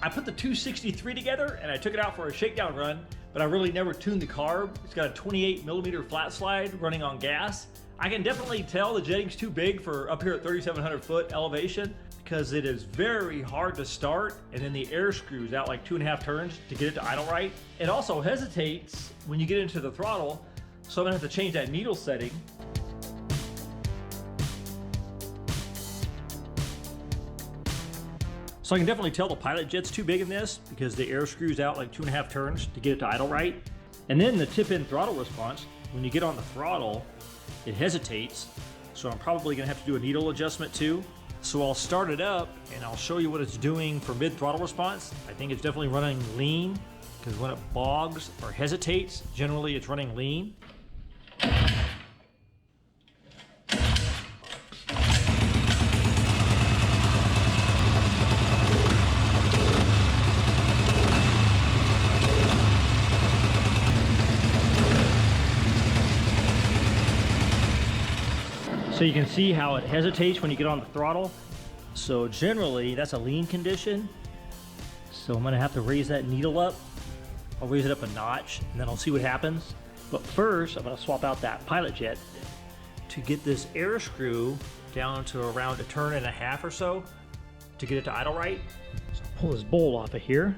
I put the 263 together and I took it out for a shakedown run, but I really never tuned the carb. It's got a 28mm flat slide running on gas. I can definitely tell the jetting's too big for up here at 3,700 foot elevation because it is very hard to start, and then the air screws out like 2.5 turns to get it to idle right. It also hesitates when you get into the throttle, so I'm gonna have to change that needle setting. So I can definitely tell the pilot jet's too big in this because the air screws out like 2.5 turns to get it to idle right. And then the tip-in throttle response, when you get on the throttle, it hesitates. So I'm probably gonna have to do a needle adjustment too. So I'll start it up and I'll show you what it's doing for mid-throttle response. I think it's definitely running lean because when it bogs or hesitates, generally it's running lean. So you can see how it hesitates when you get on the throttle. So generally that's a lean condition. So I'm gonna have to raise that needle up. I'll raise it up a notch and then I'll see what happens. But first I'm gonna swap out that pilot jet to get this air screw down to around 1.5 turns or so to get it to idle right. So I'll pull this bowl off of here.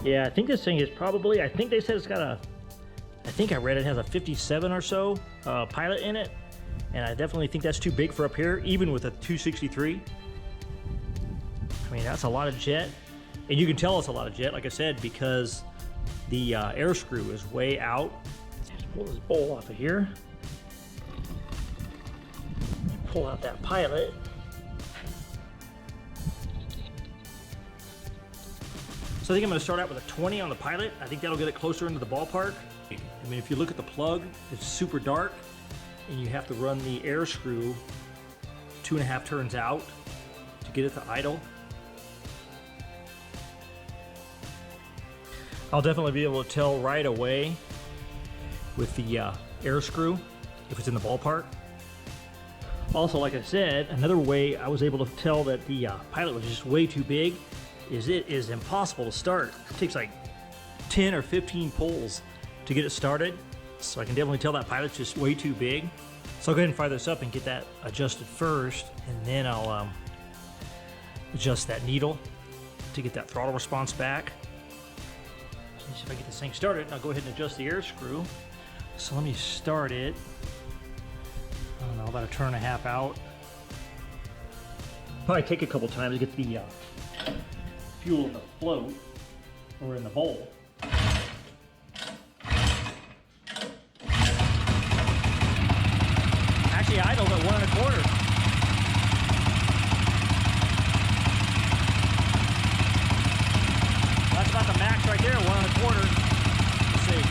Yeah, I think this thing is probably, I think they said it's got a, I think I read it has a 57 or so pilot in it. And I definitely think that's too big for up here, even with a 263. I mean, that's a lot of jet. And you can tell it's a lot of jet, like I said, because the air screw is way out. Let's just pull this bowl off of here. Pull out that pilot. So I think I'm gonna start out with a 20 on the pilot. I think that'll get it closer into the ballpark. I mean, if you look at the plug, it's super dark. And you have to run the air screw 2.5 turns out to get it to idle. I'll definitely be able to tell right away with the air screw if it's in the ballpark. Also, like I said, another way I was able to tell that the pilot was just way too big is it is impossible to start. It takes like 10 or 15 pulls to get it started. So I can definitely tell that pilot's just way too big. So I'll go ahead and fire this up and get that adjusted first, and then I'll adjust that needle to get that throttle response back. So let me see if I get this thing started, and I'll go ahead and adjust the air screw. So let me start it, I don't know, about 1.5 turns out. Probably take a couple times to get the fuel in the float or in the bowl. Idle at 1.25. That's about the max right there, 1.25. Let's see.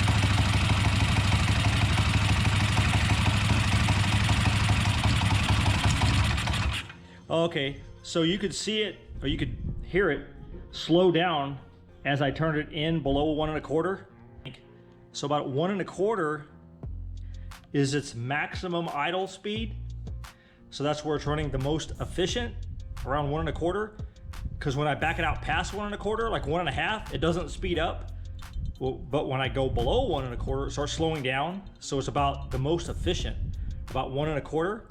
Okay, so you could see it, or you could hear it slow down as I turned it in below 1.25. So about 1.25 is its maximum idle speed. So that's where it's running the most efficient, around 1.25. Because when I back it out past 1.25, like 1.5, it doesn't speed up. Well, but when I go below 1.25, it starts slowing down. So it's about the most efficient, about 1.25.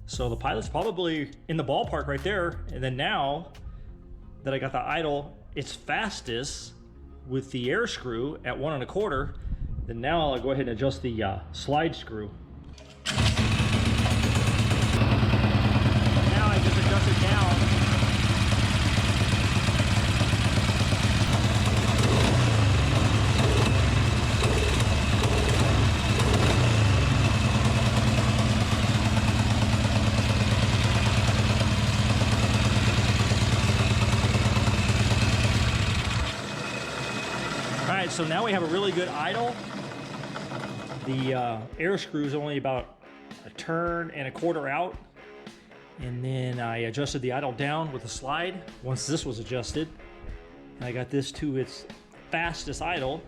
So the pilot's probably in the ballpark right there. And then now that I got the idle, it's fastest with the air screw at 1.25. Then now I'll go ahead and adjust the slide screw. Now I just adjust it down. All right, so now we have a really good idle. The air screw is only about 1.25 turns out. And then I adjusted the idle down with a slide once this was adjusted. And I got this to its fastest idle,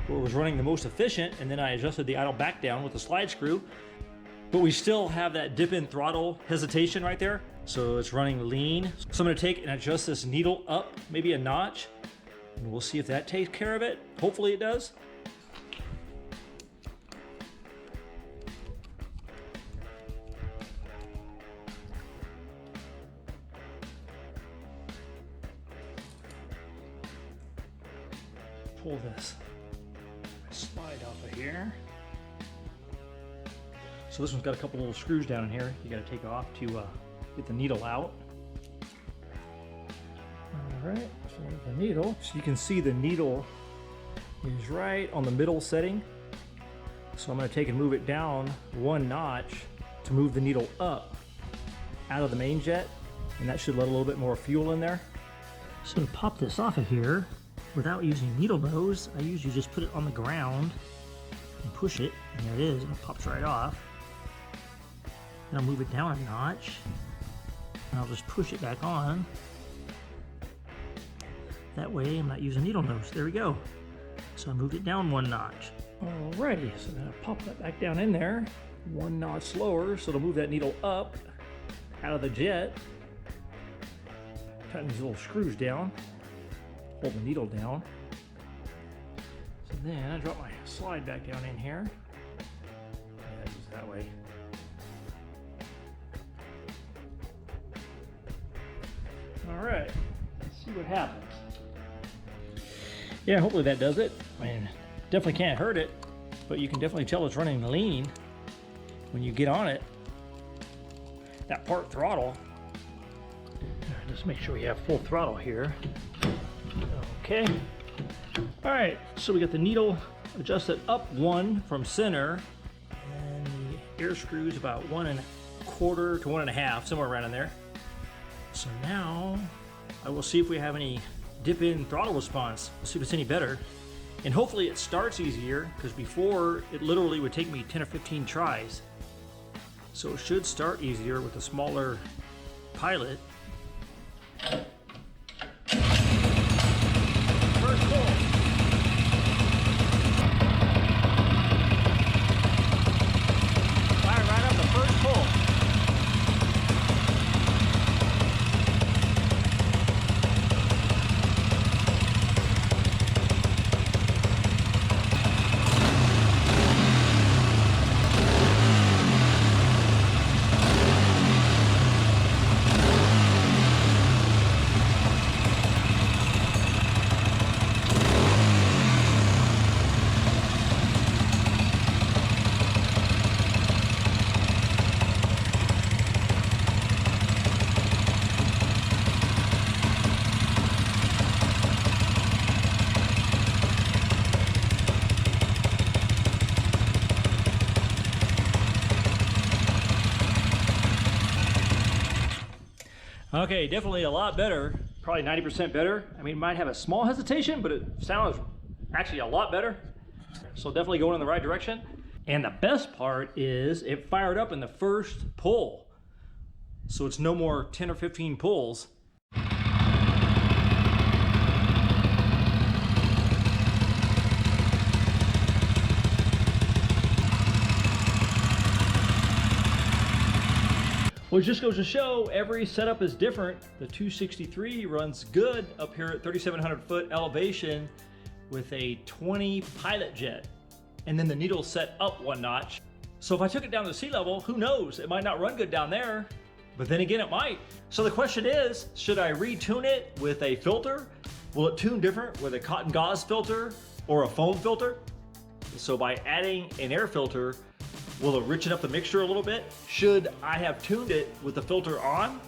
where it was running the most efficient, and then I adjusted the idle back down with the slide screw. But we still have that dip in throttle hesitation right there. So it's running lean. So I'm gonna take and adjust this needle up, maybe a notch, and we'll see if that takes care of it. Hopefully it does. Pull this slide off of here. So this one's got a couple little screws down in here you got to take off to get the needle out. All right, so there's the needle. So you can see the needle is right on the middle setting. So I'm going to take and move it down one notch to move the needle up out of the main jet, and that should let a little bit more fuel in there. So to pop this off of here, without using needle nose, I usually just put it on the ground and push it, and there it is, and it pops right off. Then I'll move it down a notch, and I'll just push it back on. That way I'm not using needle nose. There we go. So I moved it down one notch. Alrighty, so then I'll pop that back down in there, one notch slower, so it'll move that needle up out of the jet. Tighten these little screws down. Hold the needle down. So then I drop my slide back down in here. Yeah, just that way. All right, let's see what happens. Yeah, hopefully that does it. I mean, definitely can't hurt it, but you can definitely tell it's running lean when you get on it. That part throttle. Just make sure we have full throttle here. Okay. All right, so we got the needle adjusted up one from center, and the air screws about 1 1/4 to 1 1/2, somewhere around in there. So now I will see if we have any dip in throttle response. We'll see if it's any better. And hopefully it starts easier, because before it literally would take me 10 or 15 tries. So it should start easier with a smaller pilot. First pull. Fire right up the first pull. Okay, definitely a lot better, probably 90% better. I mean, might have a small hesitation, but it sounds actually a lot better. So definitely going in the right direction. And the best part is it fired up in the first pull. So it's no more 10 or 15 pulls. Well, it just goes to show every setup is different. The 263 runs good up here at 3,700 foot elevation with a 20 pilot jet. And then the needle's set up one notch. So if I took it down to sea level, who knows? It might not run good down there, but then again, it might. So the question is, should I retune it with a filter? Will it tune different with a cotton gauze filter or a foam filter? So by adding an air filter, will it richen up the mixture a little bit? Should I have tuned it with the filter on?